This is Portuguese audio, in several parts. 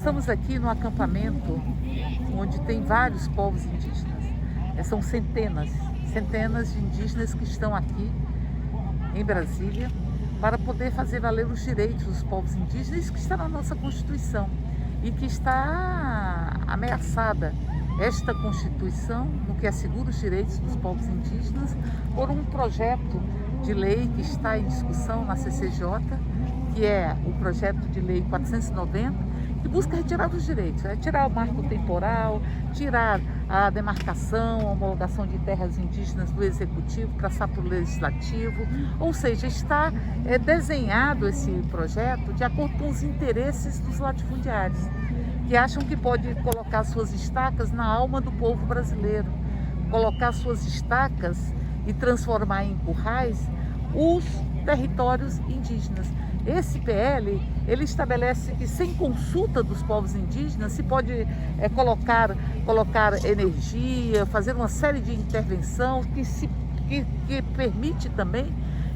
estamos aqui no acampamento onde tem vários povos indígenas. São centenas de indígenas que estão aqui em Brasília para poder fazer valer os direitos dos povos indígenas, isso que está na nossa Constituição e que está ameaçada esta Constituição, no que assegura os direitos dos povos indígenas, por um projeto de lei que está em discussão na CCJ, que é o projeto de lei 490, que busca retirar os direitos, tirar o marco temporal, tirar a demarcação, a homologação de terras indígenas do Executivo, passar para o Legislativo, ou seja, está desenhado esse projeto de acordo com os interesses dos latifundiários, que acham que pode colocar suas estacas na alma do povo brasileiro, colocar suas estacas e transformar em currais os territórios indígenas. Esse PL, ele estabelece que sem consulta dos povos indígenas se pode colocar energia, fazer uma série de intervenção que permite também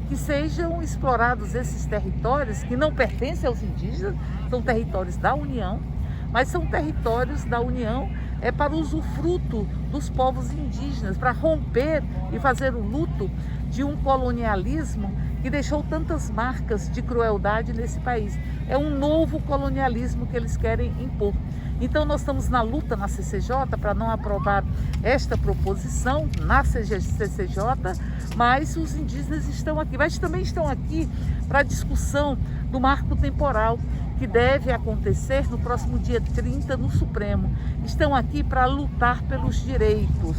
que sejam explorados esses territórios que não pertencem aos indígenas, são territórios da União, mas são territórios da União para usufruto dos povos indígenas, para romper e fazer o luto de um colonialismo que deixou tantas marcas de crueldade nesse país. É um novo colonialismo que eles querem impor. Então nós estamos na luta na CCJ para não aprovar esta proposição na CCJ, mas os indígenas estão aqui. Mas também estão aqui para a discussão do marco temporal, que deve acontecer no próximo dia 30 no Supremo. Estão aqui para lutar pelos direitos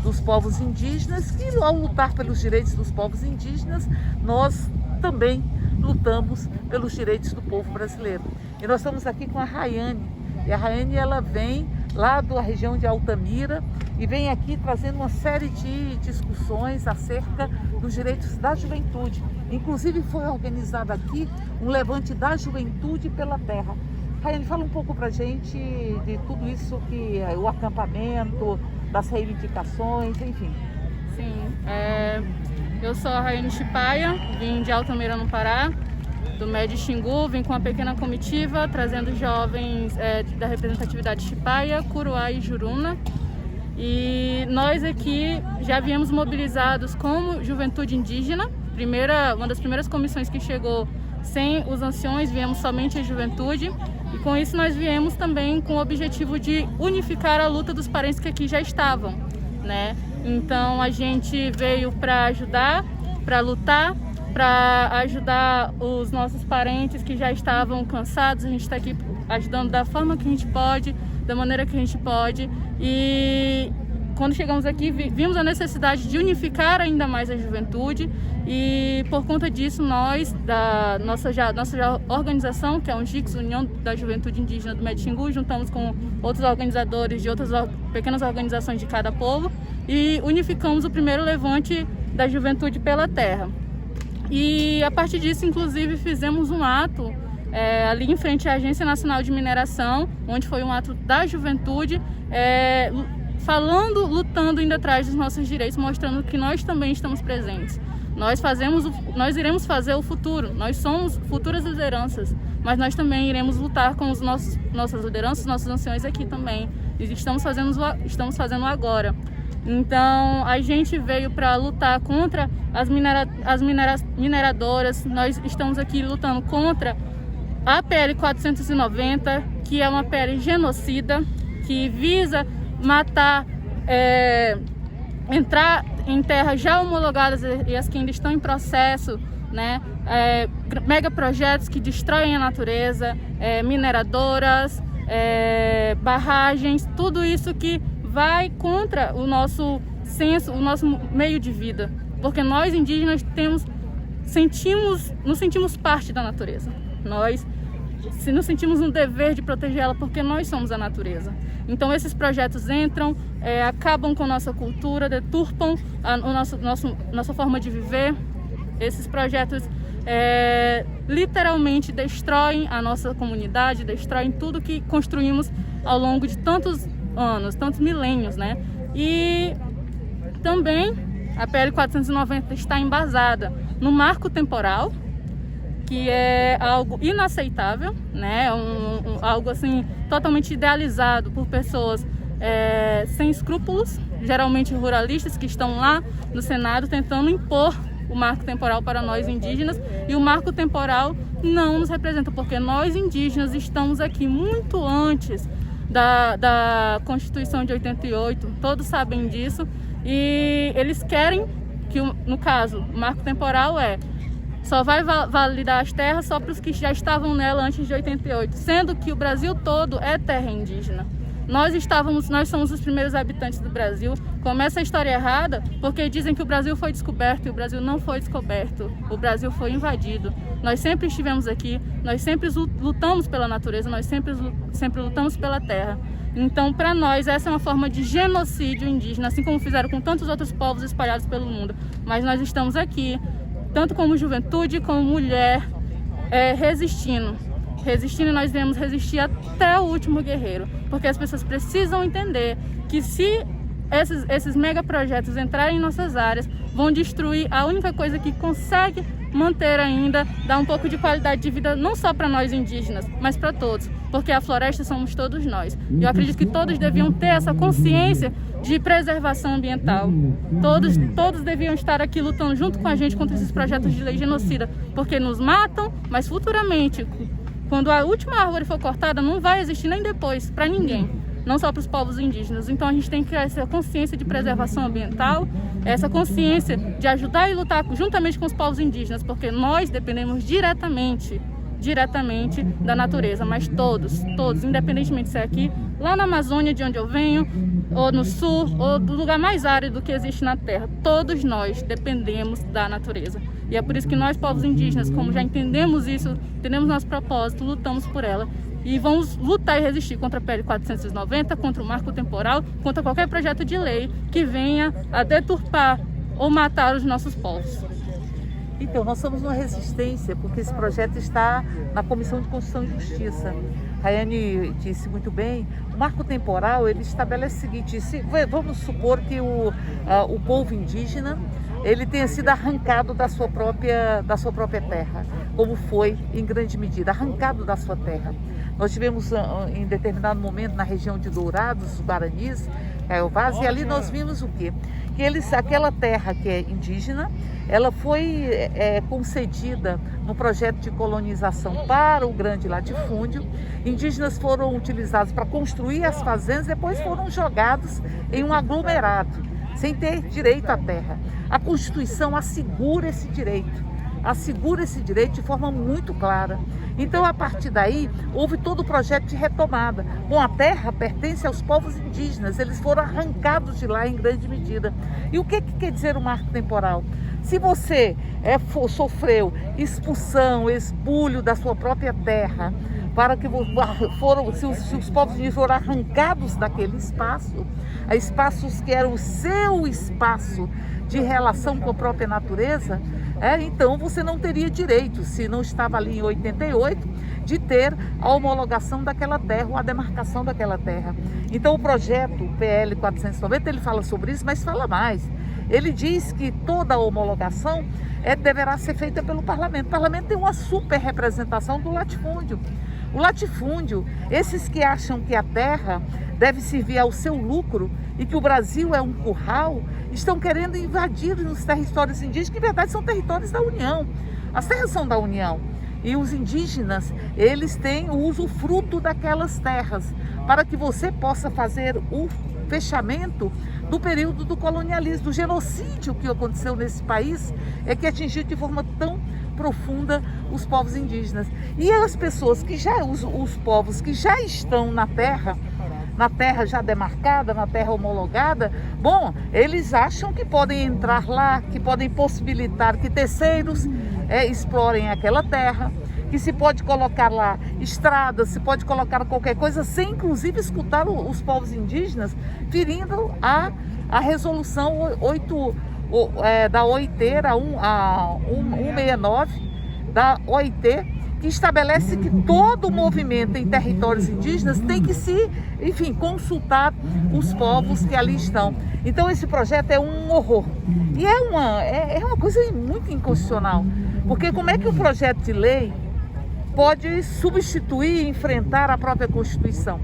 dos povos indígenas, que ao lutar pelos direitos dos povos indígenas, nós também lutamos pelos direitos do povo brasileiro. E nós estamos aqui com a Rayane, e a Rayane ela vem lá da região de Altamira e vem aqui trazendo uma série de discussões acerca dos direitos da juventude. Inclusive foi organizado aqui um levante da juventude pela terra. Rayane, fala um pouco pra gente de tudo isso, que o acampamento, das reivindicações, enfim. Sim, eu sou a Rayane Chipaia, vim de Altamira, no Pará, do MED Xingu, vim com uma pequena comitiva, trazendo jovens da representatividade Chipaia, Curuá e Juruna. E nós aqui já viemos mobilizados como juventude indígena, uma das primeiras comissões que chegou sem os anciões, viemos somente a juventude. E com isso nós viemos também com o objetivo de unificar a luta dos parentes que aqui já estavam, né? Então a gente veio para ajudar, para lutar, para ajudar os nossos parentes que já estavam cansados. A gente está aqui ajudando da forma que a gente pode, da maneira que a gente pode. E quando chegamos aqui, vimos a necessidade de unificar ainda mais a juventude, e por conta disso nós, da nossa organização, que é a UNGIX, União da Juventude Indígena do MED Xingu, juntamos com outros organizadores de outras pequenas organizações de cada povo e unificamos o primeiro levante da juventude pela terra. E a partir disso, inclusive, fizemos um ato ali em frente à Agência Nacional de Mineração, onde foi um ato da juventude, lutando indo atrás dos nossos direitos, mostrando que nós também estamos presentes. Nós iremos fazer o futuro, nós somos futuras lideranças, mas nós também iremos lutar com nossas lideranças, nossos anciões aqui também. E estamos fazendo agora. Então a gente veio para lutar contra as mineradoras, nós estamos aqui lutando contra a PL 490, que é uma PL genocida, que visa matar, entrar em terras já homologadas e as que ainda estão em processo, né? Megaprojetos que destroem a natureza, mineradoras, barragens, tudo isso que vai contra o nosso senso, o nosso meio de vida, porque nós indígenas nos sentimos parte da natureza. Nós nos sentimos um dever de protegê-la, porque nós somos a natureza. Então esses projetos entram, acabam com nossa cultura, deturpam a nossa forma de viver. Esses projetos literalmente destroem a nossa comunidade, destroem tudo que construímos ao longo de tantos anos, tantos milênios, né? E também a PL 490 está embasada no marco temporal, que é algo inaceitável, né? Algo assim totalmente idealizado por pessoas sem escrúpulos, geralmente ruralistas, que estão lá no Senado tentando impor o marco temporal para nós indígenas, e o marco temporal não nos representa, porque nós indígenas estamos aqui muito antes da Constituição de 88, todos sabem disso, e eles querem que, no caso, o marco temporal só vai validar as terras só para os que já estavam nela antes de 88, sendo que o Brasil todo é terra indígena. Nós somos os primeiros habitantes do Brasil. Começa a história errada porque dizem que o Brasil foi descoberto, e o Brasil não foi descoberto. O Brasil foi invadido. Nós sempre estivemos aqui, nós sempre lutamos pela natureza, nós sempre lutamos pela terra. Então, para nós, essa é uma forma de genocídio indígena, assim como fizeram com tantos outros povos espalhados pelo mundo. Mas nós estamos aqui, tanto como juventude, como mulher, resistindo. E nós devemos resistir até o último guerreiro, porque as pessoas precisam entender que se esses megaprojetos entrarem em nossas áreas, vão destruir a única coisa que consegue manter ainda, dar um pouco de qualidade de vida, não só para nós indígenas, mas para todos, porque a floresta somos todos nós. Eu acredito que todos deviam ter essa consciência de preservação ambiental. Todos deviam estar aqui lutando junto com a gente contra esses projetos de lei genocida, porque nos matam, mas futuramente, quando a última árvore for cortada, não vai existir nem depois para ninguém, não só para os povos indígenas. Então a gente tem que criar essa consciência de preservação ambiental, essa consciência de ajudar e lutar juntamente com os povos indígenas, porque nós dependemos diretamente da natureza, mas todos, independentemente se é aqui, lá na Amazônia, de onde eu venho, ou no sul, ou do lugar mais árido que existe na Terra, todos nós dependemos da natureza. E é por isso que nós, povos indígenas, como já entendemos isso, entendemos nosso propósito, lutamos por ela. E vamos lutar e resistir contra a PL 490, contra o marco temporal, contra qualquer projeto de lei que venha a deturpar ou matar os nossos povos. Então, nós somos uma resistência, porque esse projeto está na Comissão de Constituição e Justiça. Rayane disse muito bem, o marco temporal, ele estabelece o seguinte: vamos supor que o povo indígena, ele tenha sido arrancado da sua própria terra, como foi em grande medida, arrancado da sua terra. Nós tivemos em determinado momento na região de Dourados, os Guaranis, Caiovás, e ali nós vimos o quê? Que aquela terra que é indígena, ela foi concedida no projeto de colonização para o grande latifúndio. Indígenas foram utilizados para construir as fazendas, depois foram jogados em um aglomerado, sem ter direito à terra. A Constituição assegura esse direito de forma muito clara. Então, a partir daí, houve todo o projeto de retomada. Bom, a terra pertence aos povos indígenas, eles foram arrancados de lá em grande medida. E o que quer dizer o marco temporal? Se você sofreu expulsão, expulho da sua própria terra, se os povos indígenas foram arrancados daquele espaço, espaços que eram o seu espaço de relação com a própria natureza, então você não teria direito, se não estava ali em 88, de ter a homologação daquela terra ou a demarcação daquela terra. Então o projeto, o PL 490, ele fala sobre isso, mas fala mais. Ele diz que toda a homologação deverá ser feita pelo parlamento. O parlamento tem uma super representação do latifúndio. O latifúndio, esses que acham que a terra deve servir ao seu lucro e que o Brasil é um curral, estão querendo invadir os territórios indígenas, que em verdade são territórios da União. As terras são da União. E os indígenas, eles têm o usufruto daquelas terras, para que você possa fazer o fechamento do período do colonialismo, do genocídio que aconteceu nesse país, que atingiu de forma tão profunda os povos indígenas. E as pessoas que os povos que já estão na terra já demarcada, na terra homologada, bom, eles acham que podem entrar lá, que podem possibilitar que terceiros explorem aquela terra, que se pode colocar lá estradas, se pode colocar qualquer coisa, sem inclusive escutar os povos indígenas, ferindo a resolução 8, da OIT, a 169 da OIT, que estabelece que todo movimento em territórios indígenas tem que consultar os povos que ali estão. Então esse projeto é um horror. E é uma coisa muito inconstitucional, Porque como é que o projeto de lei pode substituir e enfrentar a própria Constituição?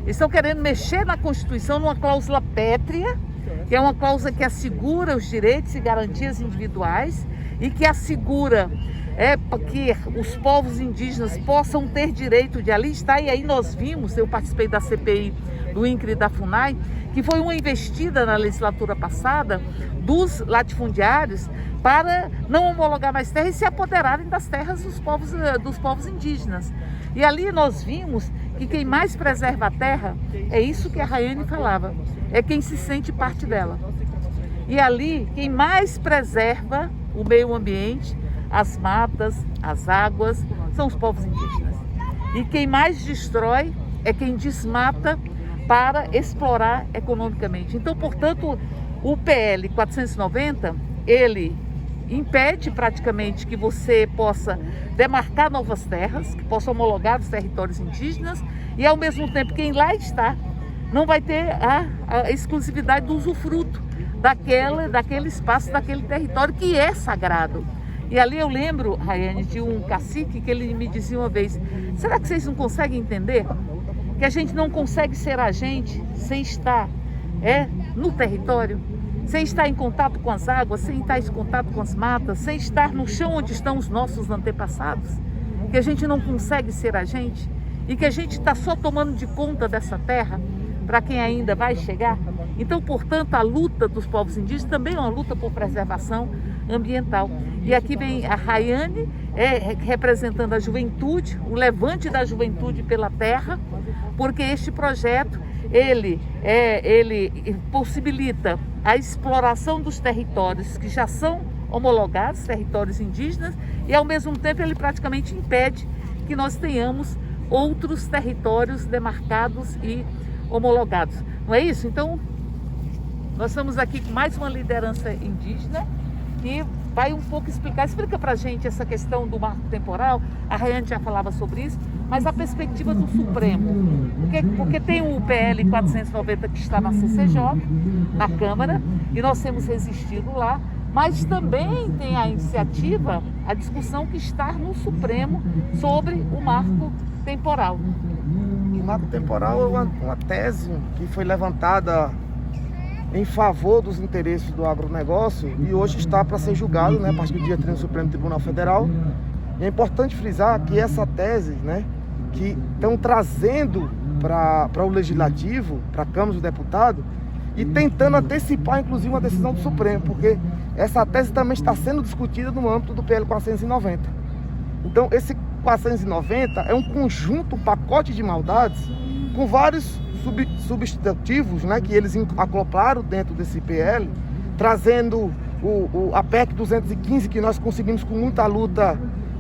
Eles estão querendo mexer na Constituição numa cláusula pétrea, que é uma cláusula que assegura os direitos e garantias individuais e que assegura que os povos indígenas possam ter direito de ali estar. E aí nós vimos, eu participei da CPI do INCRA e da FUNAI, que foi uma investida na legislatura passada dos latifundiários para não homologar mais terras e se apoderarem das terras dos povos indígenas. E ali nós vimos que quem mais preserva a terra é isso que a Rayane falava, é quem se sente parte dela. E ali quem mais preserva o meio ambiente, as matas, as águas, são os povos indígenas. E quem mais destrói é quem desmata para explorar economicamente. Então, portanto, o PL 490, ele impede praticamente que você possa demarcar novas terras, que possa homologar os territórios indígenas e, ao mesmo tempo, quem lá está não vai ter a exclusividade do usufruto daquele espaço, daquele território que é sagrado. E ali eu lembro, Rayane, de um cacique que ele me dizia uma vez: será que vocês não conseguem entender que a gente não consegue ser agente sem estar no território, sem estar em contato com as águas, sem estar em contato com as matas, sem estar no chão onde estão os nossos antepassados? Que a gente não consegue ser agente e que a gente está só tomando de conta dessa terra para quem ainda vai chegar? Então, portanto, a luta dos povos indígenas também é uma luta por preservação ambiental. E aqui vem a Rayane, representando a juventude, o levante da juventude pela terra, porque este projeto, ele possibilita a exploração dos territórios que já são homologados, territórios indígenas, e ao mesmo tempo ele praticamente impede que nós tenhamos outros territórios demarcados e homologados. Não é isso? Então, nós estamos aqui com mais uma liderança indígena que vai um pouco explica pra gente essa questão do marco temporal. A Rayane já falava sobre isso, mas a perspectiva do Supremo, porque tem o PL 490 que está na CCJ, na Câmara, e nós temos resistido lá, mas também tem a iniciativa, a discussão que está no Supremo sobre o marco temporal. O marco temporal é uma tese que foi levantada em favor dos interesses do agronegócio e hoje está para ser julgado, a partir do dia 30 no Supremo Tribunal Federal. E é importante frisar que essa tese, que estão trazendo para o Legislativo, para a Câmara dos Deputados, e tentando antecipar, inclusive, uma decisão do Supremo, porque essa tese também está sendo discutida no âmbito do PL 490. Então, esse 490 é um conjunto, um pacote de maldades com vários substantivos, que eles acoplaram dentro desse PL, trazendo a PEC 215, que nós conseguimos com muita luta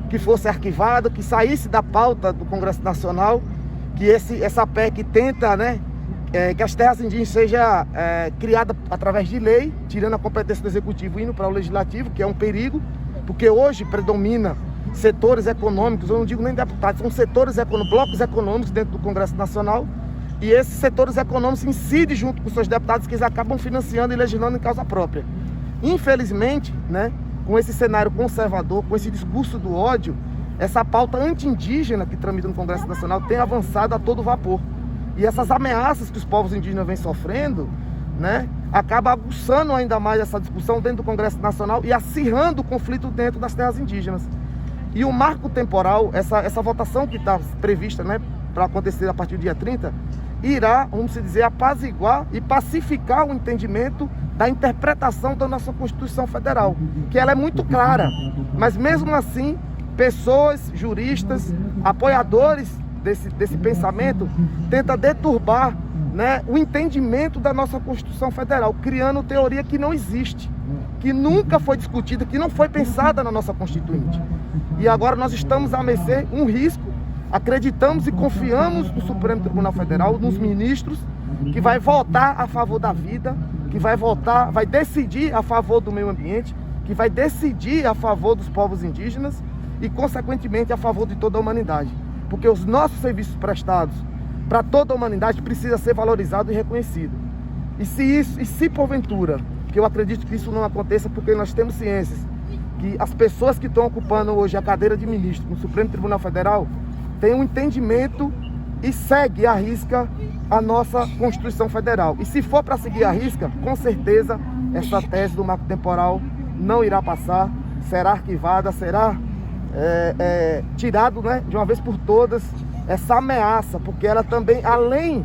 que fosse arquivada, que saísse da pauta do Congresso Nacional, que essa PEC tenta, que as terras indígenas seja criada através de lei, tirando a competência do Executivo e indo para o Legislativo, que é um perigo, porque hoje predomina setores econômicos, eu não digo nem deputados, são setores econômicos, blocos econômicos dentro do Congresso Nacional, e esses setores econômicos incidem junto com seus deputados, que eles acabam financiando e legislando em causa própria. Infelizmente, com esse cenário conservador, com esse discurso do ódio, essa pauta anti-indígena que tramita no Congresso Nacional tem avançado a todo vapor. E essas ameaças que os povos indígenas vêm sofrendo, acaba aguçando ainda mais essa discussão dentro do Congresso Nacional e acirrando o conflito dentro das terras indígenas. E o marco temporal, essa votação que está prevista, para acontecer a partir do dia 30, irá, vamos dizer, apaziguar e pacificar o entendimento da interpretação da nossa Constituição Federal, que ela é muito clara, mas mesmo assim, pessoas, juristas, apoiadores desse pensamento, tentam deturbar o entendimento da nossa Constituição Federal, criando teoria que não existe, que nunca foi discutida, que não foi pensada na nossa Constituinte. E agora nós estamos a mercê um risco. Acreditamos e confiamos no Supremo Tribunal Federal, nos ministros, que vai votar a favor da vida, que vai decidir a favor do meio ambiente, que vai decidir a favor dos povos indígenas e, consequentemente, a favor de toda a humanidade. Porque os nossos serviços prestados para toda a humanidade precisam ser valorizados e reconhecidos. E se porventura, que eu acredito que isso não aconteça, porque nós temos ciências que as pessoas que estão ocupando hoje a cadeira de ministro no Supremo Tribunal Federal tenham um entendimento e segue à risca a nossa Constituição Federal. E se for para seguir à risca, com certeza essa tese do marco temporal não irá passar, será arquivada, será tirado, né, de uma vez por todas essa ameaça, porque ela também, além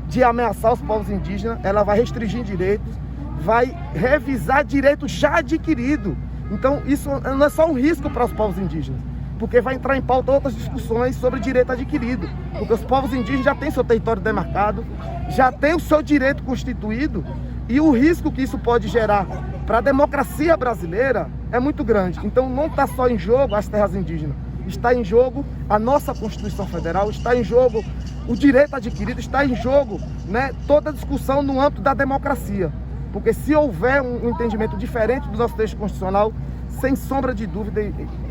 de ameaçar os povos indígenas, ela vai restringir direitos, vai revisar direitos já adquiridos. Então isso não é só um risco para os povos indígenas, porque vai entrar em pauta outras discussões sobre direito adquirido, porque os povos indígenas já têm seu território demarcado, já têm o seu direito constituído, e o risco que isso pode gerar para a democracia brasileira é muito grande. Então não está só em jogo as terras indígenas, está em jogo a nossa Constituição Federal, está em jogo o direito adquirido, está em jogo, né, toda a discussão no âmbito da democracia. Porque se houver um entendimento diferente do nosso texto constitucional, sem sombra de dúvida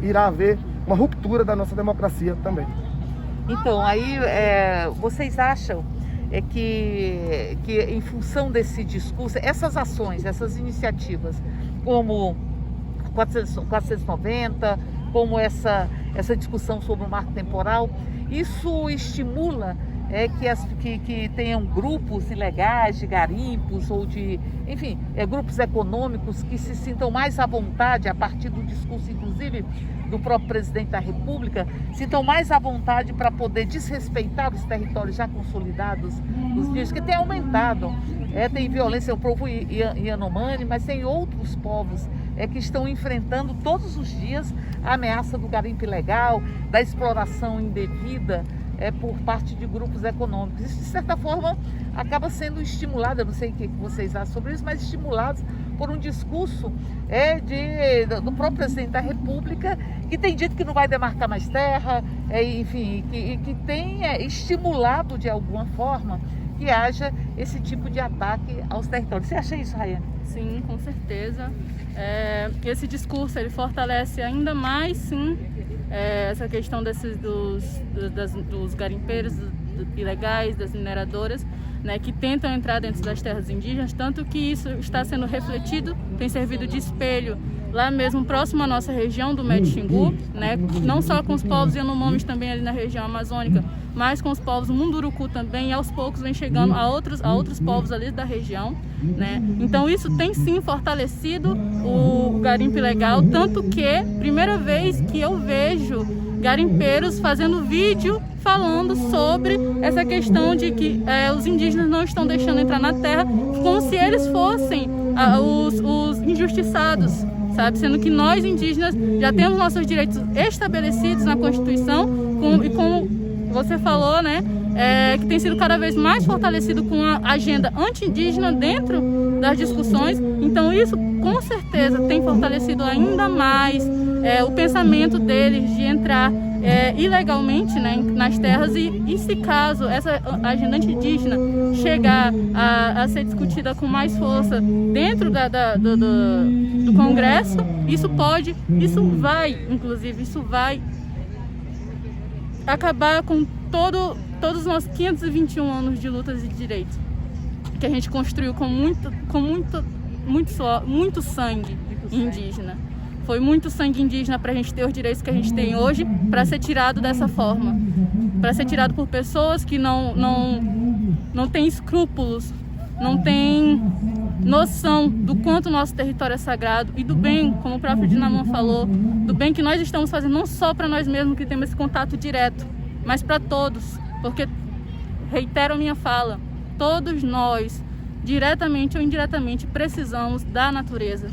irá haver uma ruptura da nossa democracia também. Então, aí vocês acham que em função desse discurso, essas ações, essas iniciativas, como 490, como essa discussão sobre o marco temporal, isso estimula que tenham grupos ilegais de garimpos ou de, enfim, grupos econômicos que se sintam mais à vontade, a partir do discurso, inclusive, do próprio presidente da República, sintam mais à vontade para poder desrespeitar os territórios já consolidados dos indígenas, que tem aumentado. Tem violência, o povo Yanomami, mas tem outros povos que estão enfrentando todos os dias a ameaça do garimpo ilegal, da exploração indevida, por parte de grupos econômicos. Isso, de certa forma, acaba sendo estimulado, eu não sei o que vocês acham sobre isso, mas estimulados por um discurso do próprio presidente da República, que tem dito que não vai demarcar mais terra, enfim, que tem estimulado de alguma forma que haja esse tipo de ataque aos territórios. Você acha isso, Rayane? Sim, com certeza. Esse discurso ele fortalece ainda mais, sim, essa questão dos garimpeiros ilegais, das mineradoras, né, que tentam entrar dentro das terras indígenas, tanto que isso está sendo refletido, tem servido de espelho lá mesmo próximo à nossa região do Médio Xingu, né, não só com os povos Yanomamis também ali na região amazônica, mas com os povos Munduruku também, e aos poucos vem chegando a outros povos ali da região, né? Então isso tem sim fortalecido o garimpo ilegal, tanto que primeira vez que eu vejo garimpeiros fazendo vídeo falando sobre essa questão de que os indígenas não estão deixando entrar na terra, como se eles fossem os injustiçados, sabe? Sendo que nós indígenas já temos nossos direitos estabelecidos na Constituição, e como você falou, né, que tem sido cada vez mais fortalecido com a agenda anti-indígena dentro das discussões. Então isso com certeza tem fortalecido ainda mais o pensamento deles de entrar ilegalmente, né, nas terras, e se caso essa agenda anti-indígena chegar a ser discutida com mais força dentro do Congresso, isso vai acabar com todos os nossos 521 anos de lutas e de direitos que a gente construiu com muito sangue indígena. Foi muito sangue indígena para a gente ter os direitos que a gente tem hoje, para ser tirado dessa forma, para ser tirado por pessoas que não têm escrúpulos, não têm noção do quanto o nosso território é sagrado e do bem, como o próprio Dinamã falou, do bem que nós estamos fazendo não só para nós mesmos que temos esse contato direto, mas para todos, porque, reitero a minha fala, todos nós, diretamente ou indiretamente, precisamos da natureza.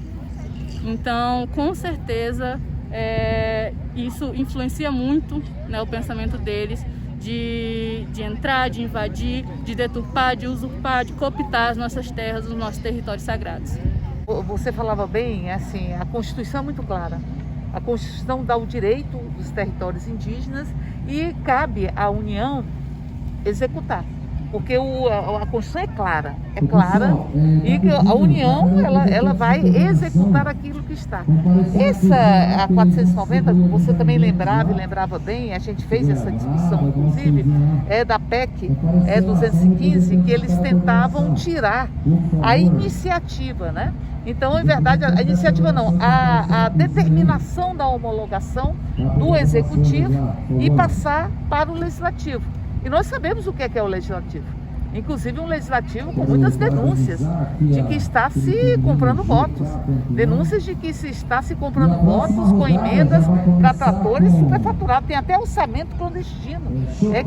Então, com certeza, isso influencia muito, né, o pensamento deles, de entrar, de invadir, de deturpar, de usurpar, de cooptar as nossas terras, os nossos territórios sagrados. Você falava bem, assim, a Constituição é muito clara. A Constituição dá o direito dos territórios indígenas e cabe à União executar. porque a Constituição é clara, e que a União ela vai executar aquilo que está. A 490, você também lembrava bem, a gente fez essa discussão, inclusive, é da PEC 215, que eles tentavam tirar a iniciativa, né? Então, em verdade, a iniciativa não, a determinação da homologação do Executivo e passar para o Legislativo. E nós sabemos o que é o Legislativo. Inclusive um Legislativo com muitas denúncias de que está se comprando votos. Denúncias de que se está se comprando votos com emendas para tratores superfaturados. Tem até orçamento clandestino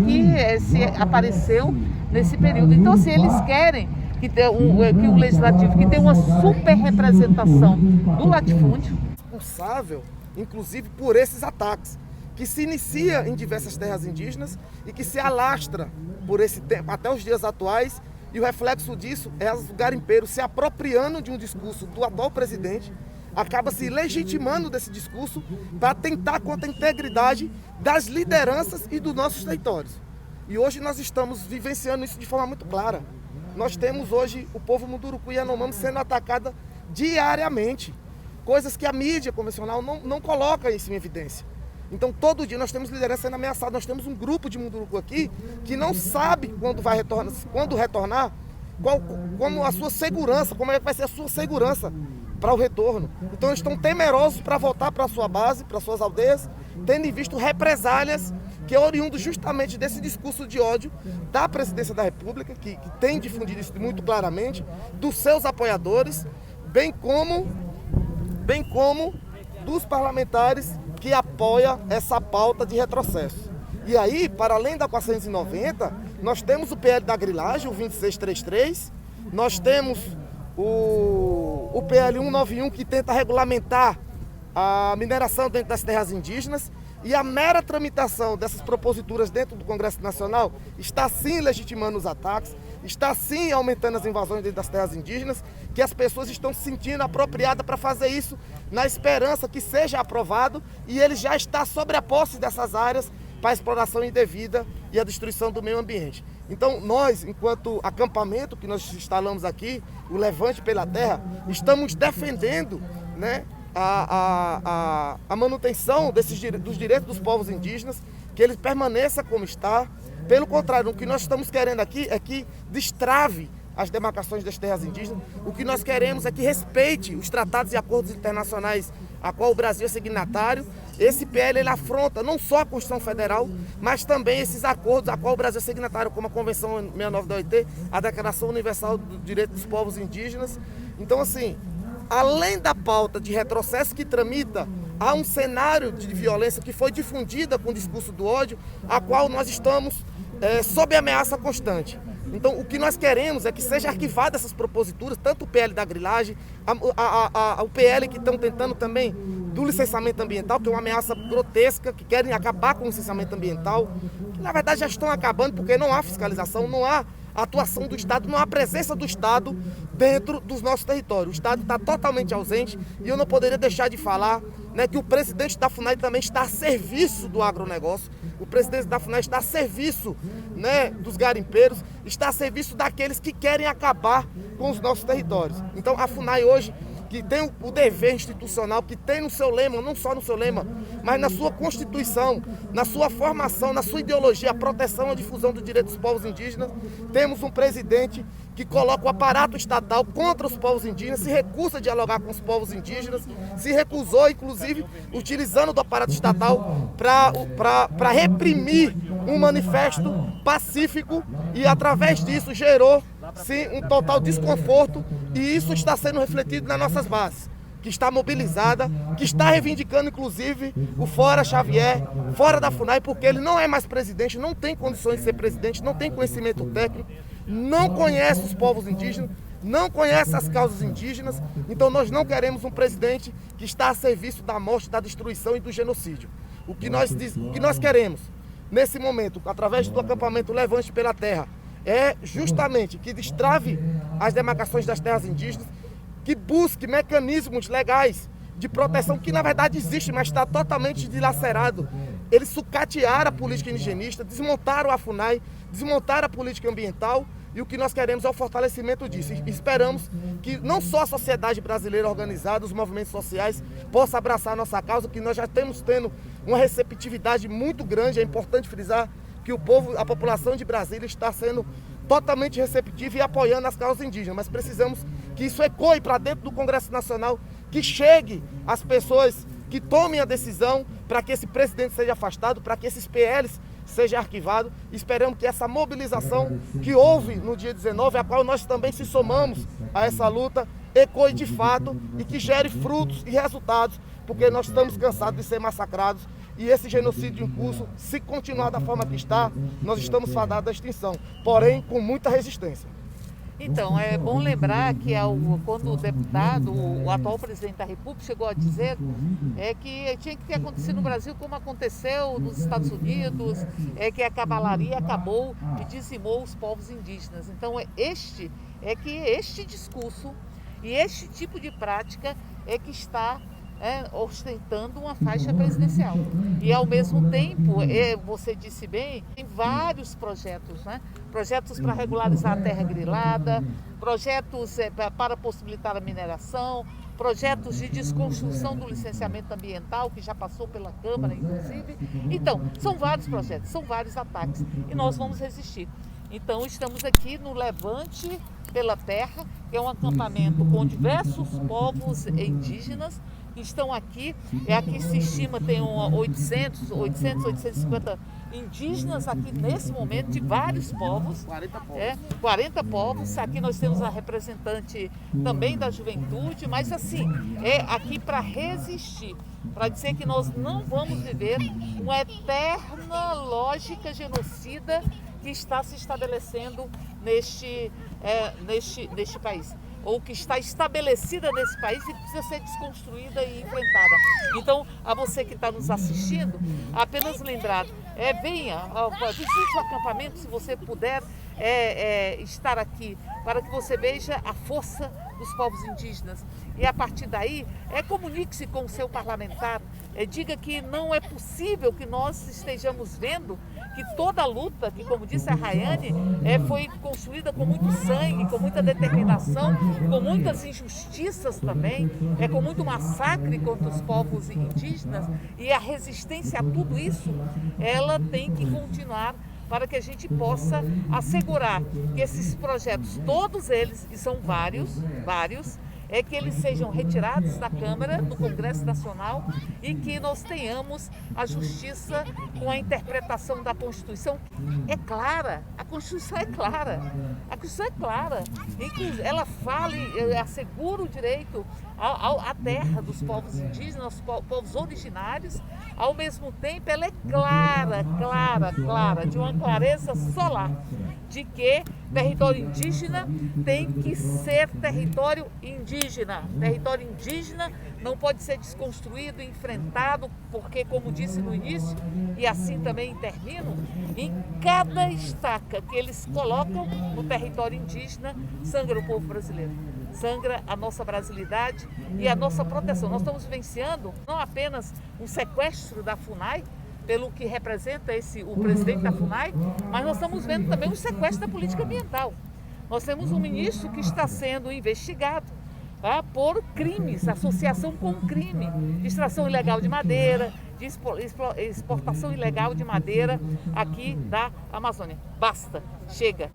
que se apareceu nesse período. Então, se eles querem que o Legislativo que tem uma super representação do latifúndio, responsável, inclusive, por esses ataques, que se inicia em diversas terras indígenas e que se alastra por esse tempo até os dias atuais, e o reflexo disso é os garimpeiros se apropriando de um discurso do atual presidente, acaba se legitimando desse discurso para tentar contra a integridade das lideranças e dos nossos territórios. E hoje nós estamos vivenciando isso de forma muito clara. Nós temos hoje o povo Munduruku e Yanomami sendo atacada diariamente, coisas que a mídia convencional não coloca isso em evidência. Então, todo dia nós temos liderança sendo ameaçada. Nós temos um grupo de Munduruku aqui que não sabe quando retornar, como a sua segurança, como é que vai ser a sua segurança para o retorno. Então, eles estão temerosos para voltar para a sua base, para suas aldeias, tendo visto represálias que é oriundo justamente desse discurso de ódio da Presidência da República, que tem difundido isso muito claramente, dos seus apoiadores, bem como dos parlamentares que apoia essa pauta de retrocesso. E aí, para além da 490, nós temos o PL da grilagem, o 2633, nós temos o PL 191, que tenta regulamentar a mineração dentro das terras indígenas, e a mera tramitação dessas proposituras dentro do Congresso Nacional está sim legitimando os ataques, está sim aumentando as invasões dentro das terras indígenas, que as pessoas estão se sentindo apropriadas para fazer isso na esperança que seja aprovado, e ele já está sobre a posse dessas áreas para a exploração indevida e a destruição do meio ambiente. Então nós, enquanto acampamento que nós instalamos aqui, o Levante pela Terra, estamos defendendo, né, a manutenção dos direitos dos povos indígenas, que ele permaneça como está. Pelo contrário, o que nós estamos querendo aqui é que destrave as demarcações das terras indígenas. O que nós queremos é que respeite os tratados e acordos internacionais a qual o Brasil é signatário. Esse PL ele afronta não só a Constituição Federal, mas também esses acordos a qual o Brasil é signatário, como a Convenção 69 da OIT, a Declaração Universal do Direito dos Povos Indígenas. Então, assim, além da pauta de retrocesso que tramita, há um cenário de violência que foi difundida com o discurso do ódio, a qual nós estamos sob ameaça constante. Então, o que nós queremos é que seja arquivada essas proposituras, tanto o PL da grilagem, o PL que estão tentando também do licenciamento ambiental, que é uma ameaça grotesca, que querem acabar com o licenciamento ambiental, que na verdade já estão acabando porque não há fiscalização, não há atuação do Estado, não há presença do Estado dentro dos nossos territórios. O Estado está totalmente ausente, e eu não poderia deixar de falar, né, que o presidente da FUNAI também está a serviço do agronegócio. O presidente da FUNAI está a serviço, né, dos garimpeiros, está a serviço daqueles que querem acabar com os nossos territórios. Então a FUNAI hoje, que tem o dever institucional, que tem no seu lema, não só no seu lema, mas na sua Constituição, na sua formação, na sua ideologia, a proteção e a difusão dos direitos dos povos indígenas, temos um presidente que coloca o aparato estatal contra os povos indígenas, se recusa a dialogar com os povos indígenas, se recusou, inclusive, utilizando do aparato estatal para reprimir um manifesto pacífico, e através disso gerou sim um total desconforto, e isso está sendo refletido nas nossas bases, que está mobilizada, que está reivindicando inclusive o Fora Xavier, fora da FUNAI, porque ele não é mais presidente, não tem condições de ser presidente, não tem conhecimento técnico, não conhece os povos indígenas, não conhece as causas indígenas. Então nós não queremos um presidente que está a serviço da morte, da destruição e do genocídio. O que nós queremos nesse momento, através do acampamento Levante pela Terra, é justamente que destrave as demarcações das terras indígenas, que busque mecanismos legais de proteção, que na verdade existe, mas está totalmente dilacerado. Eles sucatearam a política indigenista, desmontaram a FUNAI, desmontar a política ambiental, e o que nós queremos é o fortalecimento disso. E esperamos que não só a sociedade brasileira organizada, os movimentos sociais, possam abraçar a nossa causa, que nós já estamos tendo uma receptividade muito grande. É importante frisar que o povo, a população de Brasília está sendo totalmente receptiva e apoiando as causas indígenas. Mas precisamos que isso ecoe para dentro do Congresso Nacional, que chegue às pessoas que tomem a decisão para que esse presidente seja afastado, para que esses PLs seja arquivado. Esperamos que essa mobilização que houve no dia 19, a qual nós também se somamos a essa luta, ecoe de fato e que gere frutos e resultados, porque nós estamos cansados de ser massacrados, e esse genocídio em curso, se continuar da forma que está, nós estamos fadados à extinção, porém com muita resistência. Então, é bom lembrar que quando o deputado, o atual presidente da República, chegou a dizer que tinha que ter acontecido no Brasil como aconteceu nos Estados Unidos, que a cavalaria acabou e dizimou os povos indígenas. Então, este discurso e este tipo de prática é que está ostentando uma faixa presidencial. E, ao mesmo tempo, você disse bem, tem vários projetos, né? Projetos para regularizar a terra grilada, projetos para possibilitar a mineração, projetos de desconstrução do licenciamento ambiental, que já passou pela Câmara, inclusive. Então, são vários projetos, são vários ataques, e nós vamos resistir. Então, estamos aqui no Levante pela Terra, que é um acampamento com diversos povos indígenas que estão aqui. Aqui se estima tem 850 indígenas aqui nesse momento, de vários povos. 40 povos. 40 povos. Aqui nós temos a representante também da juventude, mas assim, aqui para resistir, para dizer que nós não vamos viver uma eterna lógica genocida que está se estabelecendo neste país, ou que está estabelecida nesse país e precisa ser desconstruída e enfrentada. Então, a você que está nos assistindo, apenas lembrar, venha, visite o acampamento se você puder estar aqui, para que você veja a força dos povos indígenas. E a partir daí, comunique-se com o seu parlamentar, diga que não é possível que nós estejamos vendo que toda a luta, que como disse a Rayane, foi construída com muito sangue, com muita determinação, com muitas injustiças também, com muito massacre contra os povos indígenas, e a resistência a tudo isso, ela tem que continuar para que a gente possa assegurar que esses projetos, todos eles, e são vários, que eles sejam retirados da Câmara, do Congresso Nacional, e que nós tenhamos a justiça com a interpretação da Constituição. É clara, a Constituição é clara, em que ela fala e assegura o direito à terra dos povos indígenas, dos povos originários. Ao mesmo tempo, ela é clara, de uma clareza solar, de que território indígena tem que ser território indígena. Território indígena não pode ser desconstruído, enfrentado, porque, como disse no início, e assim também termino, em cada estaca que eles colocam no território indígena, sangra o povo brasileiro. Sangra a nossa brasilidade e a nossa proteção. Nós estamos vivenciando não apenas um sequestro da FUNAI, pelo que representa o presidente da FUNAI, mas nós estamos vendo também um sequestro da política ambiental. Nós temos um ministro que está sendo investigado por crimes, associação com crime, de extração ilegal de madeira, de exportação ilegal de madeira aqui da Amazônia. Basta, chega.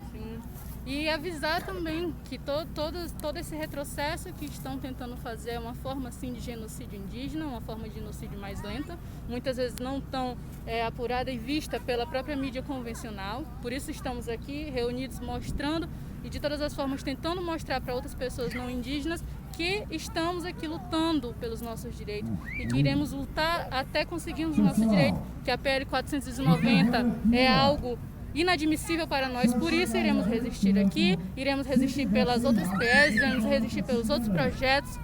E avisar também que todo esse retrocesso que estão tentando fazer é uma forma assim, de genocídio indígena, uma forma de genocídio mais lenta, muitas vezes não tão apurada e vista pela própria mídia convencional. Por isso estamos aqui reunidos mostrando e de todas as formas tentando mostrar para outras pessoas não indígenas que estamos aqui lutando pelos nossos direitos e que iremos lutar até conseguirmos o nosso direito, que a PL 490 é algo inadmissível para nós, por isso iremos resistir aqui, iremos resistir pelas outras PLs, iremos resistir pelos outros projetos,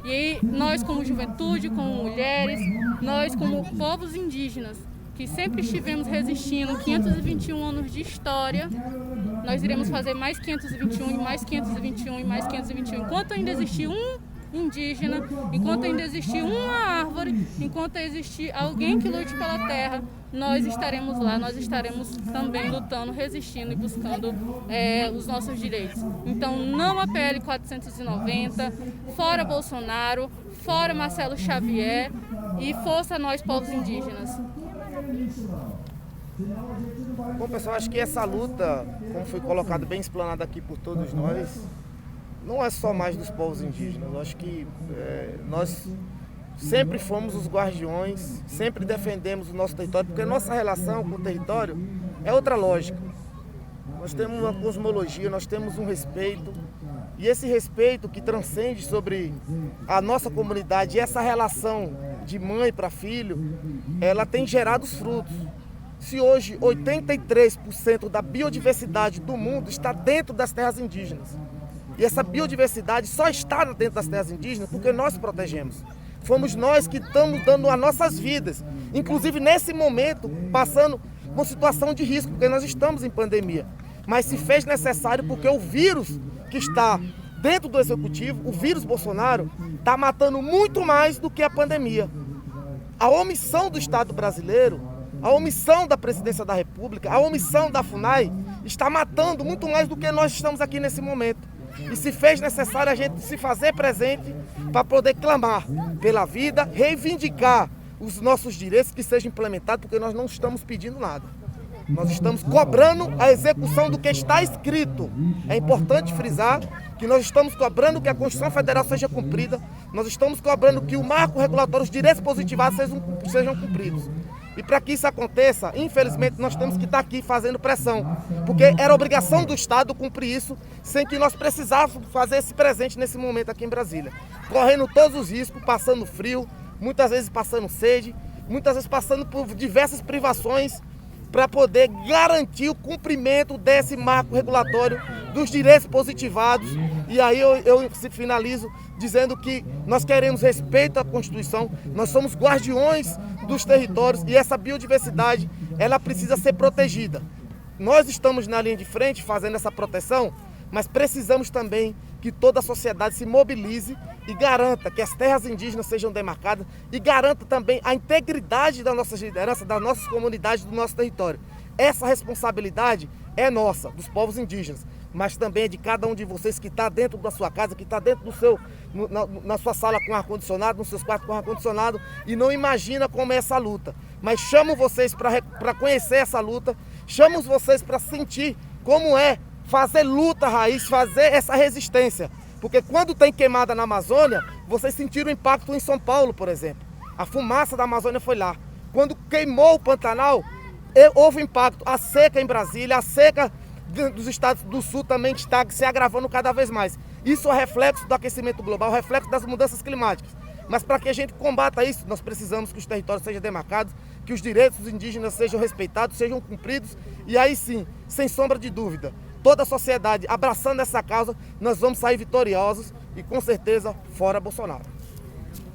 e nós como juventude, como mulheres, nós como povos indígenas, que sempre estivemos resistindo 521 anos de história, nós iremos fazer mais 521 e mais 521 e mais 521, enquanto ainda existir indígena, enquanto ainda existir uma árvore, enquanto existir alguém que lute pela terra, nós estaremos lá, nós estaremos também lutando, resistindo e buscando os nossos direitos. Então não a PL 490, fora Bolsonaro, fora Marcelo Xavier e força nós povos indígenas. Bom, pessoal, acho que essa luta, como foi colocado bem explanado aqui por todos nós, não é só mais dos povos indígenas. Eu acho que nós sempre fomos os guardiões, sempre defendemos o nosso território, porque a nossa relação com o território é outra lógica. Nós temos uma cosmologia, nós temos um respeito, e esse respeito que transcende sobre a nossa comunidade, e essa relação de mãe para filho, ela tem gerado os frutos. Se hoje 83% da biodiversidade do mundo está dentro das terras indígenas, e essa biodiversidade só está dentro das terras indígenas porque nós protegemos. Fomos nós que estamos dando as nossas vidas, inclusive nesse momento, passando uma situação de risco, porque nós estamos em pandemia. Mas se fez necessário porque o vírus que está dentro do executivo, o vírus Bolsonaro, está matando muito mais do que a pandemia. A omissão do Estado brasileiro, a omissão da Presidência da República, a omissão da FUNAI está matando muito mais do que nós estamos aqui nesse momento. E se fez necessário a gente se fazer presente para poder clamar pela vida, reivindicar os nossos direitos que sejam implementados, porque nós não estamos pedindo nada. Nós estamos cobrando a execução do que está escrito. É importante frisar que nós estamos cobrando que a Constituição Federal seja cumprida, nós estamos cobrando que o marco regulatório, os direitos positivados sejam cumpridos. E para que isso aconteça, infelizmente, nós temos que estar aqui fazendo pressão, porque era obrigação do Estado cumprir isso, sem que nós precisássemos fazer esse presente nesse momento aqui em Brasília. Correndo todos os riscos, passando frio, muitas vezes passando sede, muitas vezes passando por diversas privações, para poder garantir o cumprimento desse marco regulatório dos direitos positivados. E aí eu finalizo dizendo que nós queremos respeito à Constituição, nós somos guardiões dos territórios e essa biodiversidade, ela precisa ser protegida. Nós estamos na linha de frente fazendo essa proteção, mas precisamos também que toda a sociedade se mobilize e garanta que as terras indígenas sejam demarcadas e garanta também a integridade da nossa liderança, das nossas comunidades, do nosso território. Essa responsabilidade é nossa, dos povos indígenas, mas também é de cada um de vocês que está dentro da sua casa, que está dentro do seu, na sua sala com ar-condicionado, nos seus quartos com ar-condicionado e não imagina como é essa luta. Mas chamo vocês para conhecer essa luta, chamo vocês para sentir como é fazer luta raiz, fazer essa resistência. Porque quando tem queimada na Amazônia, vocês sentiram o impacto em São Paulo, por exemplo. A fumaça da Amazônia foi lá. Quando queimou o Pantanal, houve impacto. A seca em Brasília, a seca dos estados do sul também está se agravando cada vez mais. Isso é reflexo do aquecimento global, reflexo das mudanças climáticas. Mas para que a gente combata isso, nós precisamos que os territórios sejam demarcados, que os direitos dos indígenas sejam respeitados, sejam cumpridos. E aí sim, sem sombra de dúvida, toda a sociedade abraçando essa causa, nós vamos sair vitoriosos e com certeza fora Bolsonaro.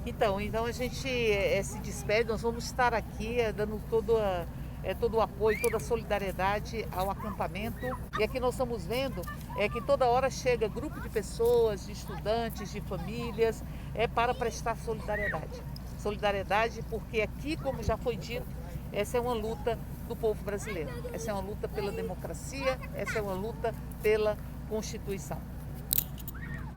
Então a gente se despede, nós vamos estar aqui dando todo o apoio, toda a solidariedade ao acampamento. E aqui nós estamos vendo que toda hora chega grupo de pessoas, de estudantes, de famílias, para prestar solidariedade. Solidariedade porque aqui, como já foi dito, essa é uma luta do povo brasileiro. Essa é uma luta pela democracia, essa é uma luta pela Constituição.